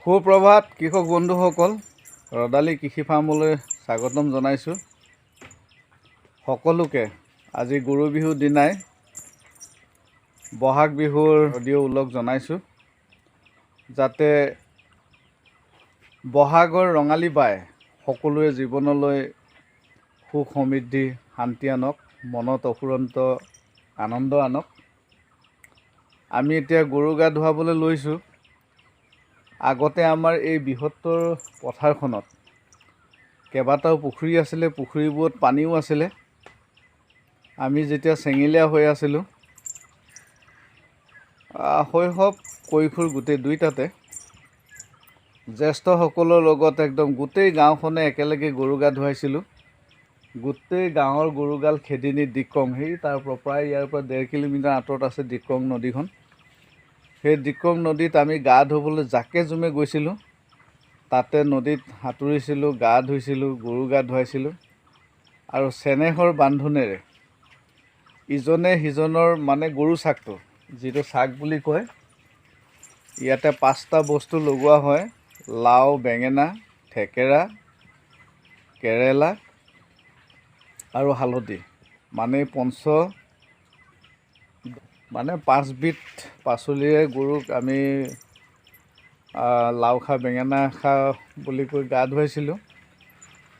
সুপ্ৰভাত কৃষক বন্ধুসকল, ৰদালি কৃষি ফাৰ্মলৈ স্বাগতম জনাইছোঁ। সকলোকে আজি গৰু বিহুৰ দিনাই বহাগ বিহুৰ অডিঅ' উল্লেখ জনাইছোঁ, যাতে বহাগৰ ৰঙালী বাই সকলোৰে জীৱনলৈ সুখ সমৃদ্ধি শান্তি আনক, মনত অফুৰন্ত আনন্দ আনক। আমি এতিয়া গৰু গা ধুৱাবলৈ লৈছোঁ। আগতে আমাৰ এই বৃহত্তৰ পথাৰখনত কেইবাটাও পুখুৰী আছিলে, পুখুৰীবোৰত পানীও আছিলে। আমি যেতিয়া চেঙেলীয়া হৈ আছিলোঁ, শৈশৱ কৈশোৰ গোটেই দুইটাতে জ্যেষ্ঠসকলৰ লগত একদম গোটেই গাঁওখনে একেলগে গৰু গা ধুৱাইছিলোঁ। গোটেই গাঁৱৰ গৰুগাল খেদি নি দিক্ৰং, সেই তাৰ পৰা প্ৰায় ইয়াৰ পৰা 1.5 কিলোমিটাৰ আঁতৰত আছে দিক্ৰং নদীখন। সেই দিক্ৰং নদীত আমি গা ধুবলৈ জাকে জুমে গৈছিলোঁ। তাতে নদীত সাঁতুৰিছিলোঁ, গা ধুইছিলোঁ, গৰু গা ধুৱাইছিলোঁ আৰু চেনেহৰ বান্ধোনেৰে ইজনে সিজনৰ গৰু চাকটো, যিটো চাক বুলি কয়, ইয়াতে 5টা বস্তু লগোৱা হয়: লাও, বেঙেনা, থেকেৰা, কেৰেলা আৰু হালধি। 5বিধ পাচলিৰে গৰুক আমি লাও খা বেঙেনা খা বুলি কৈ গা ধুৱাইছিলোঁ।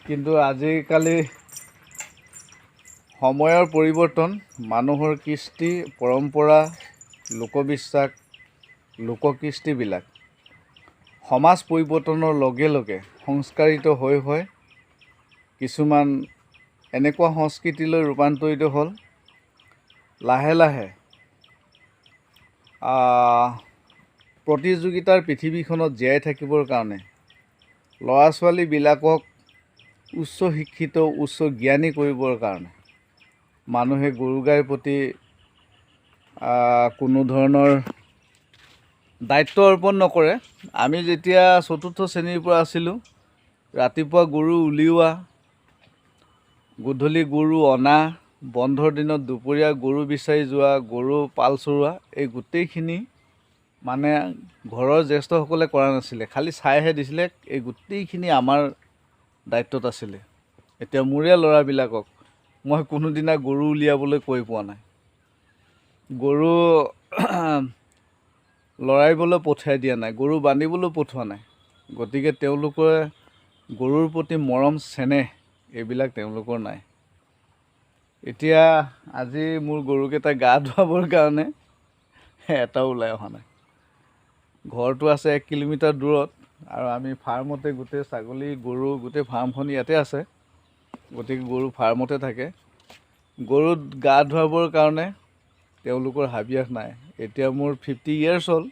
কিন্তু আজিকালি সময়ৰ পৰিৱৰ্তন, মানুহৰ কৃষ্টি পৰম্পৰা, লোকবিশ্বাস, লোককৃষ্টিবিলাক সমাজ পৰিৱৰ্তনৰ লগে লগে সংস্কাৰিত হৈ কিছুমান এনেকুৱা সংস্কৃতিলৈ ৰূপান্তৰিত হ'ল। লাহে লাহে প্ৰতিযোগিতাৰ পৃথিৱীখনত জীয়াই থাকিবৰ কাৰণে ল'ৰা ছোৱালীবিলাকক উচ্চ শিক্ষিত, উচ্চ জ্ঞানী কৰিবৰ কাৰণে মানুহে গৰু গাইৰ প্ৰতি কোনো ধৰণৰ দায়িত্ব অৰ্পণ নকৰে। আমি যেতিয়া 4ৰ্থ শ্ৰেণীৰ পৰা আছিলোঁ, ৰাতিপুৱা গৰু উলিওৱা, গধূলি গৰু অনা, বন্ধৰ দিনত দুপৰীয়া গৰু বিচাৰি যোৱা, গৰু পাল চৰোৱা, এই গোটেইখিনি ঘৰৰ জ্যেষ্ঠসকলে কৰা নাছিলে, খালি চাইহে দিছিলে। এই গোটেইখিনি আমাৰ দায়িত্বত আছিলে। এতিয়া মোৰে ল'ৰাবিলাকক মই কোনোদিনা গৰু উলিয়াবলৈ কৈ পোৱা নাই, গৰু লৰাইবলৈ পঠিয়াই দিয়া নাই, গৰু বান্ধিবলৈ পঠোৱা নাই। গতিকে তেওঁলোকে গৰুৰ প্ৰতি মৰম চেনেহ এইবিলাক তেওঁলোকৰ নাই। এতিয়া আজি মোৰ গৰুকেইটা গা ধুৱাবৰ কাৰণে এটাও ওলাই অহা নাই। ঘৰটো আছে 1 কিলোমিটাৰ দূৰত আৰু আমি ফাৰ্মতে গোটেই ছাগলী গৰু গোটেই ফাৰ্মখন ইয়াতে আছে। গতিকে গৰু ফাৰ্মতে থাকে। গৰুত গা ধুৱাবৰ কাৰণে তেওঁলোকৰ হাবিয়াস নাই। এতিয়া মোৰ 50 years হ'ল,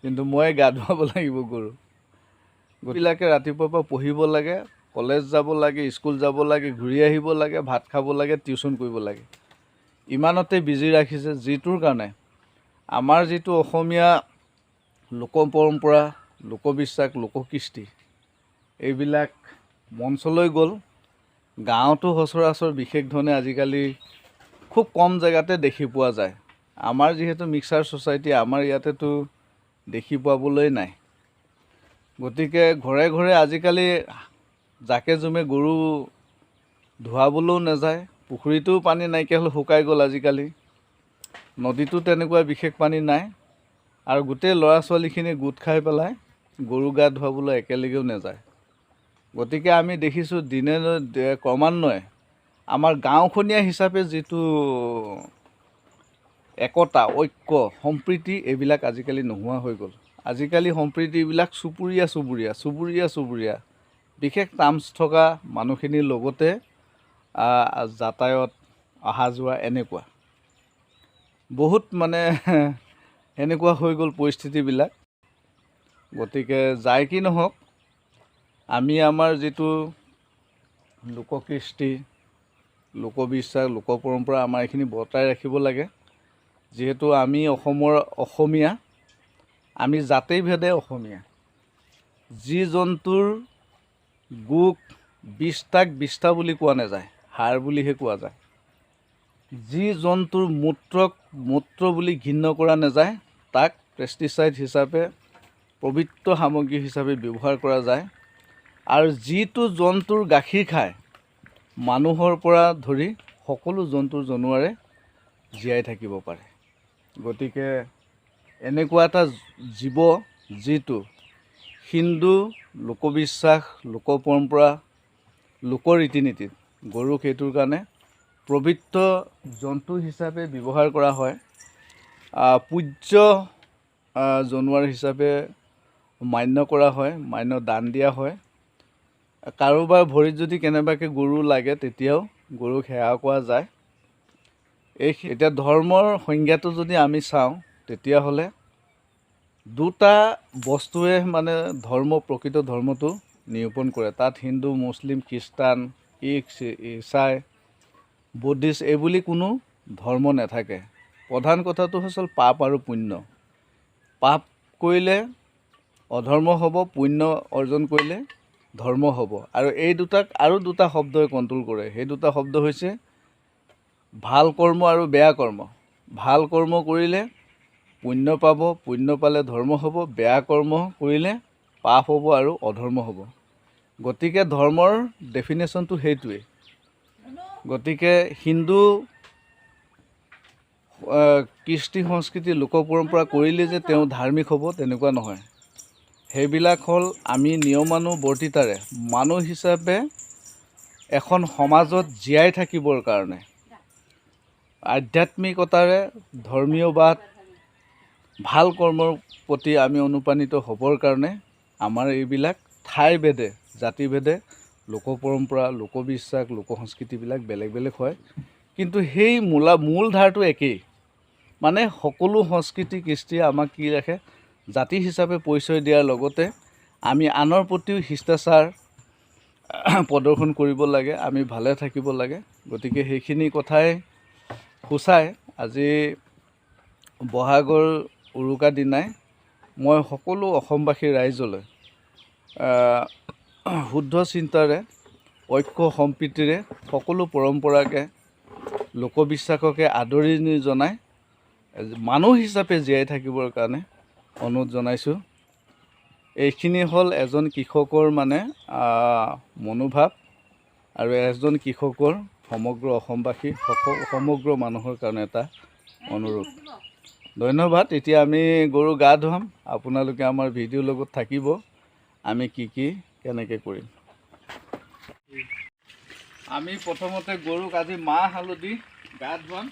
কিন্তু মই গা ধুৱাব লাগিব গৰু। গৰুবিলাকে ৰাতিপুৱাৰ পৰা পঢ়িব লাগে, কলেজ যাব লাগে, স্কুল যাব লাগে, ঘূৰি আহিব লাগে, ভাত খাব লাগে, টিউশ্যন কৰিব লাগে। ইমানতে বিজি ৰাখিছে, যিটোৰ কাৰণে আমাৰ যিটো অসমীয়া লোক পৰম্পৰা, লোকবিশ্বাস, লোককৃষ্টি এইবিলাক মঞ্চলৈ গ'ল। গাঁৱতো সচৰাচৰ বিশেষ ধৰণে আজিকালি খুব কম জেগাতে দেখি পোৱা যায়। আমাৰ যিহেতু মিক্সাৰ ছ'চাইটি, আমাৰ ইয়াতেতো দেখি পাবলৈ নাই। গতিকে ঘৰে ঘৰে আজিকালি জাকে জুমে গৰু ধুৱাবলৈও নাযায়। পুখুৰীটোও পানী নাইকিয়া হ'ল, শুকাই গ'ল আজিকালি। নদীতো তেনেকুৱা বিশেষ পানী নাই। আৰু গোটেই ল'ৰা ছোৱালীখিনি গোট খাই পেলাই গৰু গা ধুৱাবলৈ একেলগেও নাযায়। গতিকে আমি দেখিছোঁ ক্ৰমান্বয়ে আমাৰ গাঁওখনীয়া হিচাপে যিটো একতা, ঐক্য, সম্প্ৰীতি এইবিলাক আজিকালি নোহোৱা হৈ গ'ল। আজিকালি সম্প্ৰীতিবিলাক চুবুৰীয়া বিশেষ টাৰ্মছ থকা মানুহখিনিৰ লগতে যাতায়ত, অহা যোৱা, এনেকুৱা বহুত এনেকুৱা হৈ গ'ল পৰিস্থিতিবিলাক। গতিকে যাই কি নহওক, আমি আমাৰ যিটো লোককৃষ্টি, লোকবিশ্বাস, লোক পৰম্পৰা, আমাৰ এইখিনি বৰ্তাই ৰাখিব লাগে। যিহেতু আমি অসমীয়া, আমি জাতিভেদে অসমীয়া। যি জন্তুৰ গোক 20টাক 20টা বুলি কোৱা নাযায়, হাড় বুলিহে কোৱা যায়। যি জন্তুৰ মূত্ৰ বুলি ঘৃণ্য কৰা নাযায়, তাক পেষ্টিচাইড হিচাপে পবিত্ৰ সামগ্ৰী হিচাপে ব্যৱহাৰ কৰা যায় আৰু যিটো জন্তুৰ গাখীৰ খায় মানুহৰ পৰা ধৰি সকলো জন্তু জানোৱাৰে জীয়াই থাকিব পাৰে। গতিকে এনেকুৱা এটা জীৱ যিটো হিন্দু লোকবিশ্বাস, লোকপৰম্পৰা, লোকৰ ৰীতি নীতিত গৰুক সেইটোৰ কাৰণে পবিত্ৰ জন্তু হিচাপে ব্যৱহাৰ কৰা হয়। পূজ্য জানোৱাৰ হিচাপে মান্য কৰা হয়, মান্য দান দিয়া হয়। কাৰোবাৰ ভৰিত যদি কেনেবাকৈ গৰু লাগে তেতিয়াও গৰুক সেৱা কৰা যায়। এতিয়া ধৰ্মৰ সংজ্ঞাটো যদি আমি চাওঁ তেতিয়াহ'লে দুটা বস্তুৱে মানে প্ৰকৃত ধৰ্মটো নিৰূপণ কৰে। তাত হিন্দু, মুছলিম, খ্ৰীষ্টান, ইছাই, বুদ্ধিষ্ট এইবুলি কোনো ধৰ্ম নাথাকে। প্ৰধান কথাটো হ'ল পাপ আৰু পুণ্য। পাপ কৰিলে অধৰ্ম হ'ব, পুণ্য অৰ্জন কৰিলে ধৰ্ম হ'ব। আৰু এই দুটাক আৰু দুটা শব্দই কণ্ট্ৰল কৰে। সেই দুটা শব্দ হৈছে ভাল কৰ্ম আৰু বেয়া কৰ্ম। ভাল কৰ্ম কৰিলে পুণ্য পাব, পুণ্য পালে ধৰ্ম হ'ব, বেয়া কৰ্ম কৰিলে পাপ হ'ব আৰু অধৰ্ম হ'ব। গতিকে ধৰ্মৰ ডেফিনেশ্যনটো সেইটোৱেই। গতিকে হিন্দু কৃষ্টি সংস্কৃতি, লোক পৰম্পৰা কৰিলে যে তেওঁ ধাৰ্মিক হ'ব তেনেকুৱা নহয়। সেইবিলাক হ'ল আমি নিয়মানুবৰ্তিতাৰে মানুহ হিচাপে এখন সমাজত জীয়াই থাকিবৰ কাৰণে আধ্যাত্মিকতাৰে, ধৰ্মীয়বাদ, ভাল কৰ্মৰ প্ৰতি আমি অনুপ্ৰাণিত হ'বৰ কাৰণে আমাৰ এইবিলাক ঠাইভেদে, জাতিভেদে লোক পৰম্পৰা, লোকবিশ্বাস, লোক সংস্কৃতিবিলাক বেলেগ বেলেগ হয়। কিন্তু সেই মূল ধাৰটো একেই। মানে সকলো সংস্কৃতি কৃষ্টিয়ে আমাক কি ৰাখে, জাতি হিচাপে পৰিচয় দিয়াৰ লগতে আমি আনৰ প্ৰতিও শিষ্টাচাৰ প্ৰদৰ্শন কৰিব লাগে, আমি ভালে থাকিব লাগে। গতিকে সেইখিনি কথাই সূচাই আজি বহাগৰ উৰুকা দিনাই মই সকলো অসমবাসী ৰাইজলৈ শুদ্ধ চিন্তাৰে, ঐক্য সম্প্ৰীতিৰে সকলো পৰম্পৰাকে, লোকবিশ্বাসকে আদৰণি জনাই মানুহ হিচাপে জীয়াই থাকিবৰ কাৰণে অনুৰোধ জনাইছোঁ। এইখিনি হ'ল এজন কৃষকৰ মানে মনোভাৱ আৰু এজন কৃষকৰ সমগ্ৰ অসমবাসী, সমগ্ৰ মানুহৰ কাৰণে এটা অনুৰোধ। ধন্যবাদ। এতিয়া আমি গৰু গা ধুৱাম। আপোনালোকে আমাৰ ভিডিঅ'ৰ লগত থাকিব, আমি কি কেনেকৈ কৰিম। আমি প্ৰথমতে গৰুক আজি মাহ হালধি গা ধুৱাম।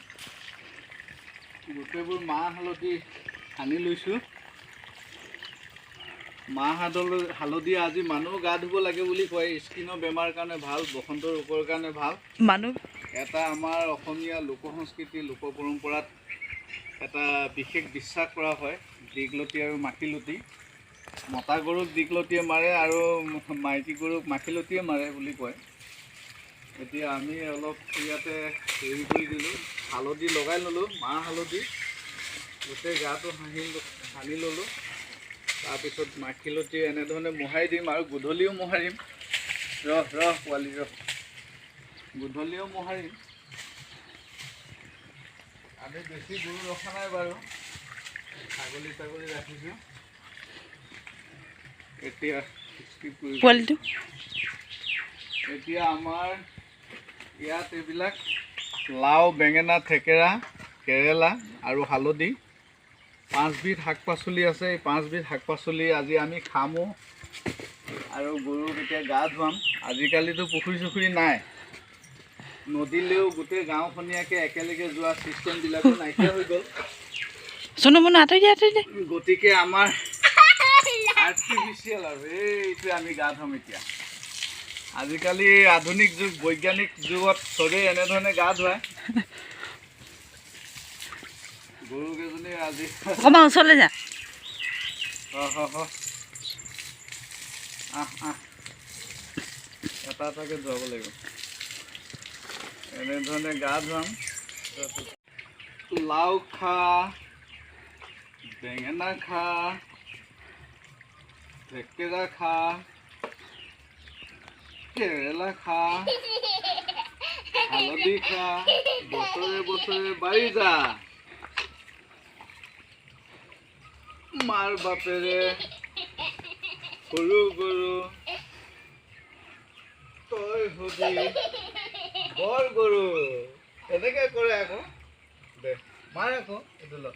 গোটেইবোৰ মাহ হালধি সানি লৈছোঁ। মাহ হালধি আজি মানুহ গা ধুব লাগে বুলি কয়। স্কিনৰ বেমাৰ কাৰণে ভাল, বসন্ত ৰোগৰ কাৰণে ভাল। এটা আমাৰ অসমীয়া লোক সংস্কৃতি, লোক পৰম্পৰাত এটা বিশেষ বিশ্বাস কৰা হয়, দীঘলতি আৰু মাখিলতি। মতা গৰুক দীঘলতিয়ে মাৰে আৰু মাইকী গৰুক মাখিলতিয়ে মাৰে বুলি কয়। এতিয়া আমি অলপ ইয়াতে হেৰি কৰি দিলোঁ, হালধি লগাই ল'লোঁ, মাহ হালধি গোটেই গাটো সানি ল'লোঁ। তাৰপিছত মাখিলতি এনেধৰণে মোহাৰি দিম আৰু গধূলিও মোহাৰিম। পোৱালি গধূলিও মোহাৰিম। আমি বেছি গৰু ৰখা নাই বাৰু, ছাগলী ৰাখিছোঁ। এতিয়া আমাৰ ইয়াত এইবিলাক লাও, বেঙেনা, থেকেৰা, কেৰেলা আৰু হালধি 5 বিধ শাক পাচলি আছে। এই 5 বিধ শাক পাচলি আজি আমি খামো আৰু গৰুক এতিয়া গা ধুৱাম। আজিকালিতো পুখুৰী নাই, নদীলৈও গোটেই গাঁওখনীয়াকৈ একেলগে যোৱা ছিষ্টেমবিলাকো নাইকিয়া হৈ গ'ল। গতিকে আমাৰ আৰ্টিফিচিয়েল আৰু এইটোৱে আমি গা ধুৱাম এতিয়া। আজিকালি আধুনিক যুগ, বৈজ্ঞানিক যুগত চবেই এনেধৰণে গা ধুৱায়। গৰুকেইজনী আজি অকণমান ওচৰলৈ যা। এটা এটাকৈ ধুৱাব লাগিব। এনেধৰণে গা ধুৱাম। লাও খা, বেঙেনা খা, থেকেৰা খা, কেৰেলা খা, হালধি খা, বছৰে বছৰে বাঢ়ি যা। মাৰ বাপেৰে গৰু গৰু তই হবি বৰ গৰু এনেকে কৰে আকৌ দে মাৰ আকৌ এইটো ল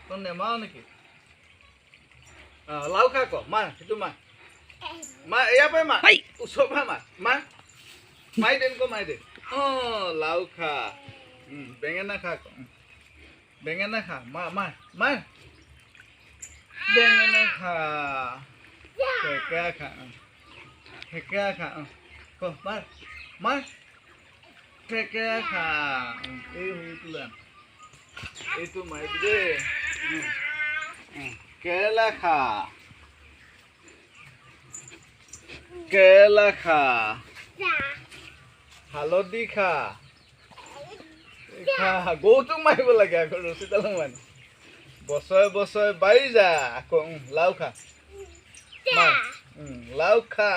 তই নেমাৰ নেকি লাও খা আকৌ মাৰ সেইটো মাৰ মাৰ এয়া পাই মাৰ ওচৰ পৰা মাৰ মাৰ মাৰি দে আকৌ মাৰি দে লাও খা বেঙেনা খা আকৌ বেঙেনা খা মাৰ মাৰ মাৰ বেঙেনা খা ঠেকেৰা খা ঠেকেৰা খা ক মাৰ মাৰ ঠেকেৰা খা এই সৰুটো লৈ আন এইটো মাৰিবি দেই কেৰেলা খা কেৰেলা খা হালধি খা খা গৰুটোক মাৰিব লাগে আকৌ ৰছীডালক মাৰি বছৰে বছৰে বাঢ়ি যা আকৌ লাও খা মাৰ লাও খা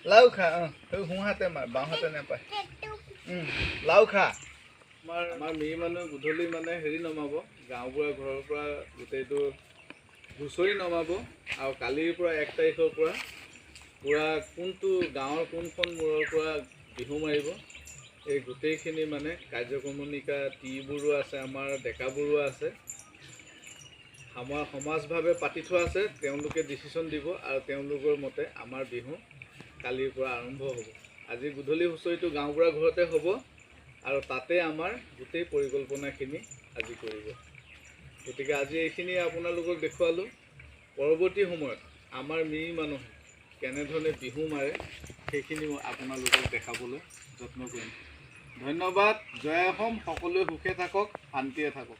লাও খা সোঁহাতে মাৰ বাওঁহাতে নেপায় লাও খা আমাৰ মিৰি মানুহে গধূলি মানে হেৰি নমাব গাঁওবুঢ়া ঘৰৰ পৰা গোটেইটো হুঁচৰি নমাব আৰু কালিৰ পৰা 1 তাৰিখৰ পৰা পূৰা কোনটো গাঁৱৰ কোনখন মূৰৰ পৰা বিহু মাৰিব এই গোটেইখিনি মানে কাৰ্যক্ৰমণিকা টিবোৰো আছে আমাৰ ডেকাবোৰো আছে আমাৰ সমাজভাৱে পাতি থোৱা আছে তেওঁলোকে ডিচিশ্যন দিব আৰু তেওঁলোকৰ মতে আমাৰ বিহু কালিৰ পৰা আৰম্ভ হ'ব আজি গধূলি হুঁচৰিটো গাঁওবুঢ়া ঘৰতে হ'ব আৰু তাতে আমাৰ গোটেই পৰিকল্পনাখিনি আজি কৰিব গতিকে আজি এইখিনি আপোনালোকক দেখুৱালোঁ পৰৱৰ্তী সময়ত আমাৰ মিৰি মানুহে কেনেধৰণে বিহু মাৰে সেইখিনি আপোনালোকক দেখাবলৈ যত্ন কৰিম ধন্যবাদ জয় অসম সকলোৱে সুখে থাকক শান্তিয়ে থাকক